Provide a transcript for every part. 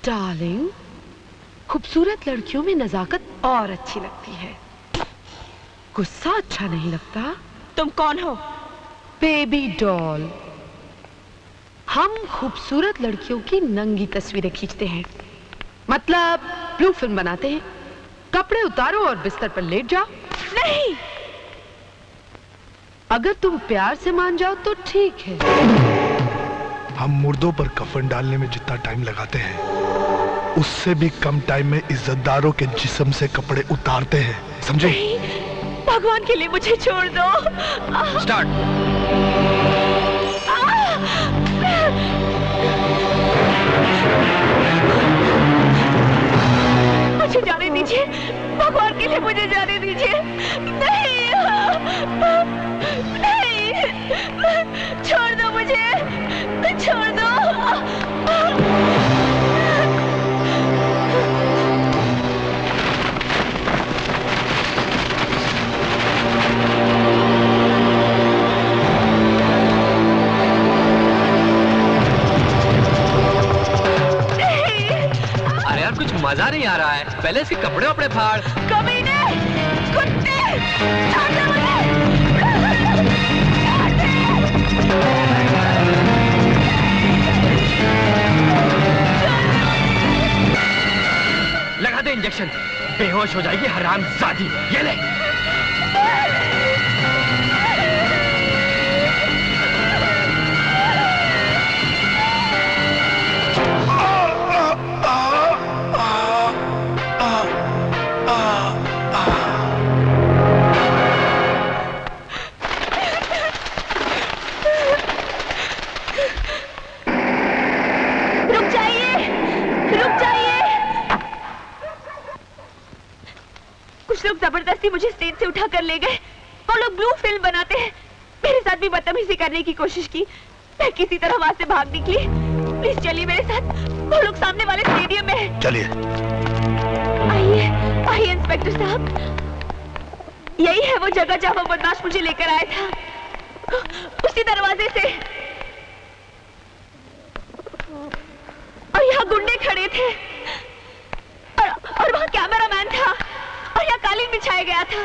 Darling, खूबसूरत लड़कियों में नजाकत और अच्छी लगती है, गुस्सा अच्छा नहीं लगता। तुम कौन हो? Baby doll. हम खूबसूरत लड़कियों की नंगी तस्वीरें खींचते हैं, मतलब ब्लू फिल्म बनाते हैं। कपड़े उतारो और बिस्तर पर लेट जाओ। नहीं, अगर तुम प्यार से मान जाओ तो ठीक है। हम मुर्दों पर कफन डालने में जितना टाइम लगाते हैं, उससे भी कम टाइम में इज्जतदारों के जिस्म से कपड़े उतारते हैं, समझे? भगवान के लिए मुझे छोड़ दो। स्टार्ट। मुझे जाने दीजिए, भगवान के लिए मुझे जाने दीजिए। नहीं, नहीं, छोड़ दो मुझे, छोड़ दो। अरे यार, कुछ मजा नहीं आ रहा है। पहले इसके कपड़े वपड़े फाड़। कमीने, कुत्ते, छोड़ दो मुझे। लगा दे इंजेक्शन, बेहोश हो जाएगी हरामजादी। ये ले। जबरदस्ती मुझे स्टेज से उठा कर ले गए। वो लोग ब्लू फिल्म बनाते हैं। मेरे साथ भी बदतमीजी करने की कोशिश की। मैं किसी तरह वहां से भाग निकली। प्लीज चलिए मेरे साथ, वो लोग सामने वाले स्टेडियम में हैं। चलिए। आइए, आइए इंस्पेक्टर साहब, यही है वो जगह जहां वो बदमाश मुझे लेकर आया था, उसी दरवाजे से। और यहाँ गुंडे खड़े थे और वहाँ कैमरामैन था और यहाँ कालीन बिछाया गया था।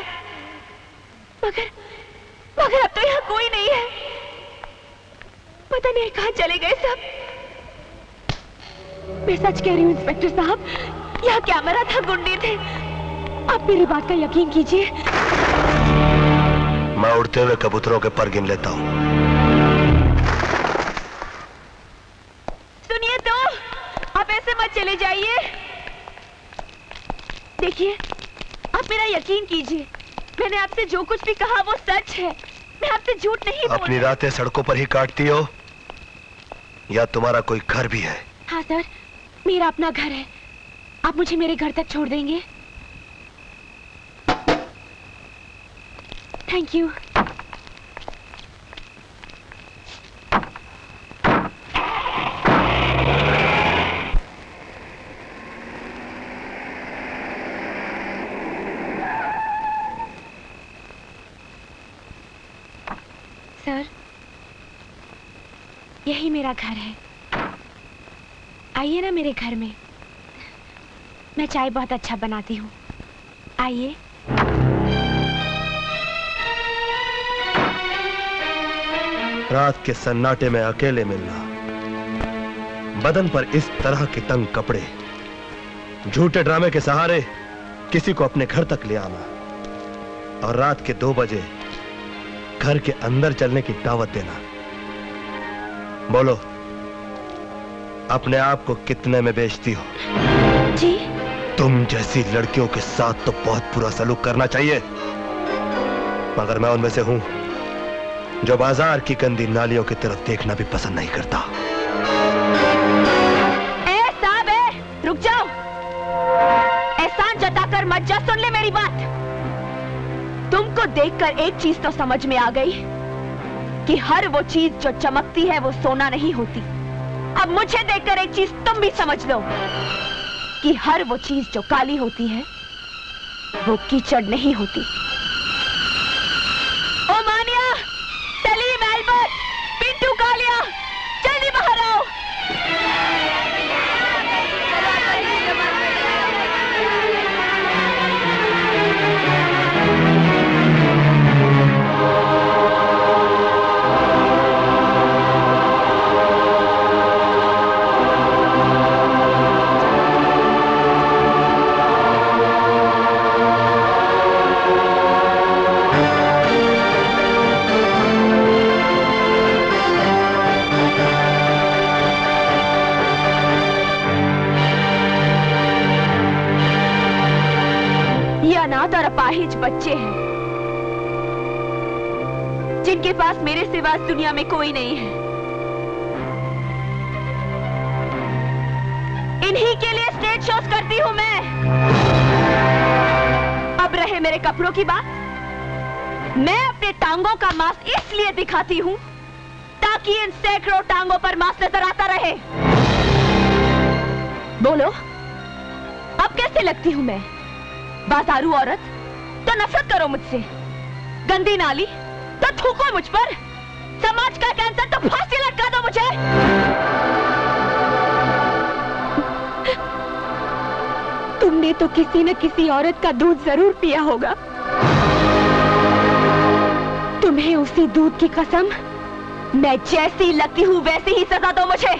मगर अब तो यहाँ कोई नहीं है। पता नहीं कहाँ चले गए सब। मैं सच कह रही हूँ इंस्पेक्टर साहब, यहाँ कैमरा था, गुंडे थे। आप मेरी बात का यकीन कीजिए। मैं उड़ते हुए कबूतरों के पर गिन लेता हूँ। सुनिए तो, आप ऐसे मत चले जाइए। देखिए, आप मेरा यकीन कीजिए, मैंने आपसे जो कुछ भी कहा वो सच है। मैं आपसे झूठ नहीं बोल। अपनी रातें सड़कों पर ही काटती हो या तुम्हारा कोई घर भी है? हाँ सर, मेरा अपना घर है। आप मुझे मेरे घर तक छोड़ देंगे? Thank you. सर, यही मेरा घर है। आइए ना मेरे घर में। मैं चाय बहुत अच्छा बनाती हूँ। आइए। रात के सन्नाटे में अकेले मिलना, बदन पर इस तरह के तंग कपड़े, झूठे ड्रामे के सहारे किसी को अपने घर तक ले आना और रात के 2 बजे घर के अंदर चलने की दावत देना। बोलो, अपने आप को कितने में बेचती हो? जी? तुम जैसी लड़कियों के साथ तो बहुत बुरा सलूक करना चाहिए, मगर मैं उनमें से हूं जो बाजार की गंदी नालियों की तरफ देखना भी पसंद नहीं करता। साहब, रुक जाओ। एहसान जताकर मत जा, सुन ले मेरी बात। तुमको देखकर एक चीज तो समझ में आ गई कि हर वो चीज जो चमकती है वो सोना नहीं होती। अब मुझे देखकर एक चीज तुम भी समझ लो कि हर वो चीज जो काली होती है वो कीचड़ नहीं होती। ओ मानिया, सलीम, एल्बर्ट, पिंटू, कालिया, जल्दी बाहर आओ। ये अनाथ और अपाहिज बच्चे हैं जिनके पास मेरे सिवा इस दुनिया में कोई नहीं है। इन्हीं के लिए स्टेज शोज करती हूं मैं। अब रहे मेरे कपड़ों की बात, मैं अपने टांगों का मांस इसलिए दिखाती हूं ताकि इन सैकड़ों टांगों पर मांस नजर आता रहे। बोलो, अब कैसे लगती हूं मैं? बाजारू औरत तो नफरत करो मुझसे, गंदी नाली तो थूको मुझ पर, समाज का कैंसर तो फांसी लटका दो मुझे। तुमने तो किसी न किसी औरत का दूध जरूर पिया होगा। तुम्हें उसी दूध की कसम, मैं जैसी लगती हूं वैसी ही सजा दो मुझे।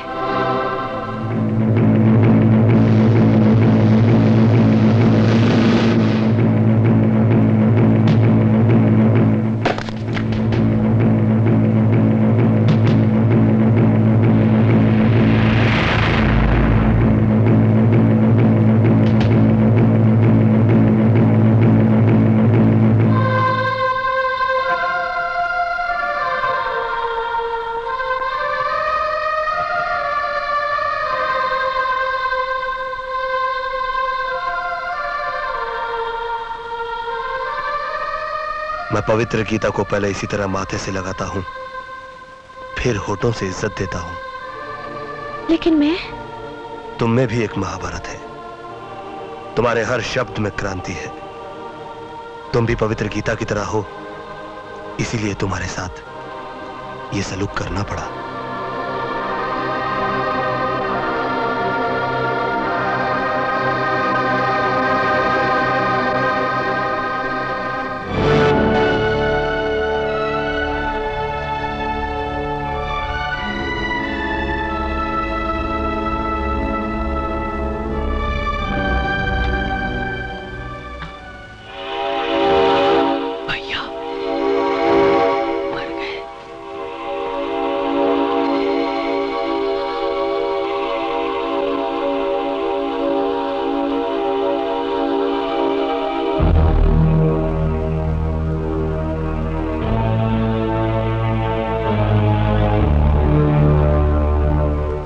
मैं पवित्र गीता को पहले इसी तरह माथे से लगाता हूं, फिर होठों से इज्जत देता हूं। लेकिन मैं, तुम में भी एक महाभारत है, तुम्हारे हर शब्द में क्रांति है। तुम भी पवित्र गीता की तरह हो, इसीलिए तुम्हारे साथ ये सलूक करना पड़ा।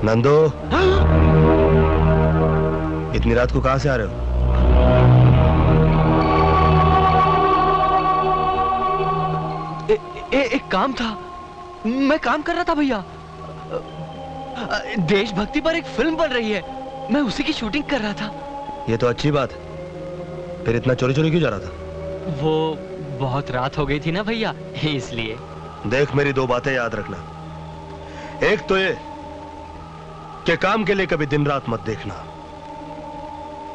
नंदो, इतनी रात को कहां से आ रहे हो? एक काम था, मैं काम कर रहा था भैया। देशभक्ति पर एक फिल्म बन रही है, मैं उसी की शूटिंग कर रहा था। ये तो अच्छी बात है, फिर इतना चोरी चोरी क्यों जा रहा था? वो बहुत रात हो गई थी ना भैया, इसलिए। देख, मेरी दो बातें याद रखना। एक तो ये कि काम के लिए कभी दिन रात मत देखना,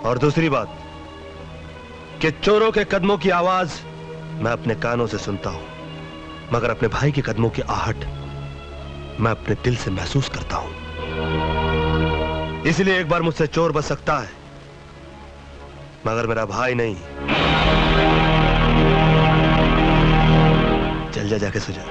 और दूसरी बात कि चोरों के कदमों की आवाज मैं अपने कानों से सुनता हूं, मगर अपने भाई के कदमों की आहट मैं अपने दिल से महसूस करता हूं। इसलिए एक बार मुझसे चोर बच सकता है, मगर मेरा भाई नहीं। चल जा, जाके सो जा।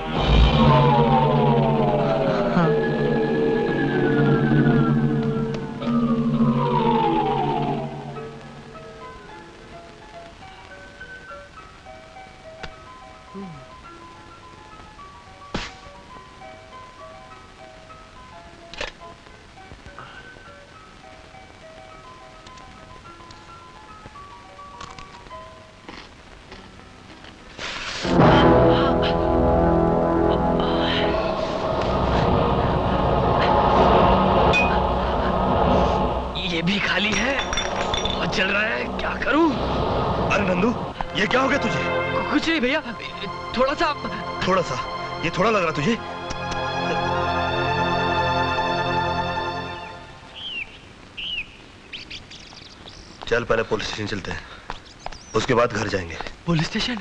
भी खाली है, बहुत जल रहा है, क्या करूं? अरे नंदू, ये क्या हो गया तुझे? कुछ नहीं भैया, थोड़ा सा। ये थोड़ा लग रहा तुझे? चल पहले पुलिस स्टेशन चलते हैं, उसके बाद घर जाएंगे। Police station?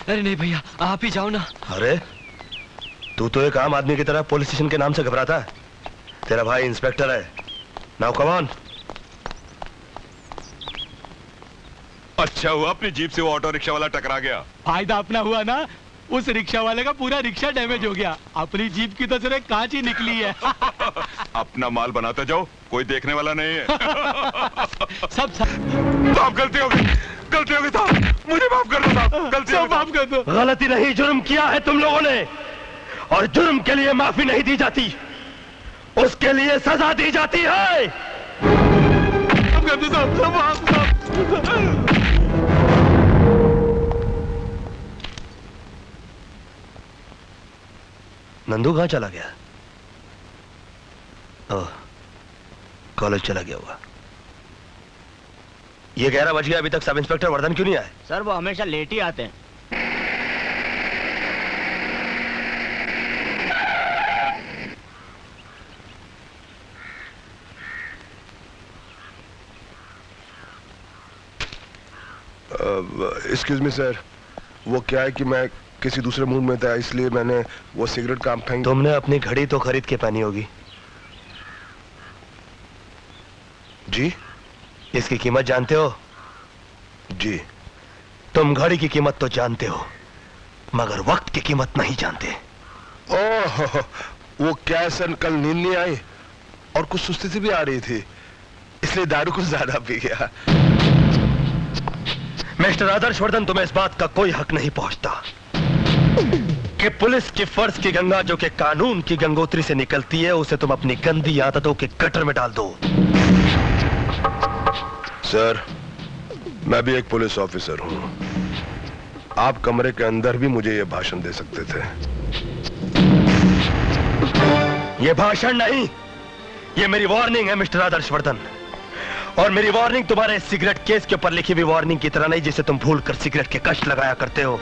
अरे नहीं भैया, आप ही जाओ ना। अरे तू तो एक आम आदमी की तरह पुलिस स्टेशन के नाम से घबराता है। तेरा भाई इंस्पेक्टर है। Now come on. अच्छा हुआ अपनी जीप से वो ऑटो रिक्शा वाला टकरा गया। फायदा अपना हुआ ना, उस रिक्शा वाले का पूरा रिक्शा डैमेज हो गया। अपनी जीप की तो सिर्फ कांच ही निकली है। अपना माल बनाते जाओ, कोई देखने वाला नहीं है। सब तो अब गलती हो गई, गलती हो गई साहब, मुझे माफ कर दो साहब, गलती हो सब गई माफ कर दो। गलती नहीं, जुर्म किया है तुम लोगों ने, और जुर्म के लिए माफी नहीं दी जाती, उसके लिए सजा दी जाती है। माफ कर दो साहब, सब माफ साहब। नंदू कहाँ चला गया? ओह, कॉलेज चला गया हुआ। ये 11 बज गया, अभी तक सब इंस्पेक्टर वर्धन क्यों नहीं आए? सर वो हमेशा लेट ही आते हैं। एक्सक्यूज मी सर, वो क्या है कि मैं किसी दूसरे मूड में था, इसलिए मैंने वो सिगरेट काम फेंक। तुमने अपनी घड़ी तो खरीद के पहनी होगी। जी? इसकी कीमत जानते हो? जी। तुम घड़ी की कीमत तो जानते हो, मगर वक्त की कीमत नहीं जानते। ओह, वो क्या है सर, कल नींद नहीं आई और कुछ सुस्ती सी भी आ रही थी, इसलिए दारू कुछ ज्यादा पी गया। मिस्टर आदर्श वर्धन, तुम्हें इस बात का कोई हक नहीं पहुंचता कि पुलिस की फर्ज की गंगा जो कि कानून की गंगोत्री से निकलती है, उसे तुम अपनी गंदी आदतों के गटर में डाल दो। सर, मैं भी एक पुलिस ऑफिसर हूं। आप कमरे के अंदर भी मुझे यह भाषण दे सकते थे। यह भाषण नहीं, यह मेरी वार्निंग है मिस्टर आदर्श वर्धन। और मेरी वार्निंग तुम्हारे सिगरेट केस के ऊपर लिखी हुई वार्निंग की तरह नहीं, जिसे तुम भूलकर सिगरेट के कश लगाया करते हो।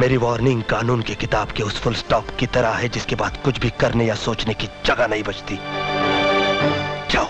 मेरी वार्निंग कानून की किताब के उस फुल स्टॉप की तरह है जिसके बाद कुछ भी करने या सोचने की जगह नहीं बचती। जाओ।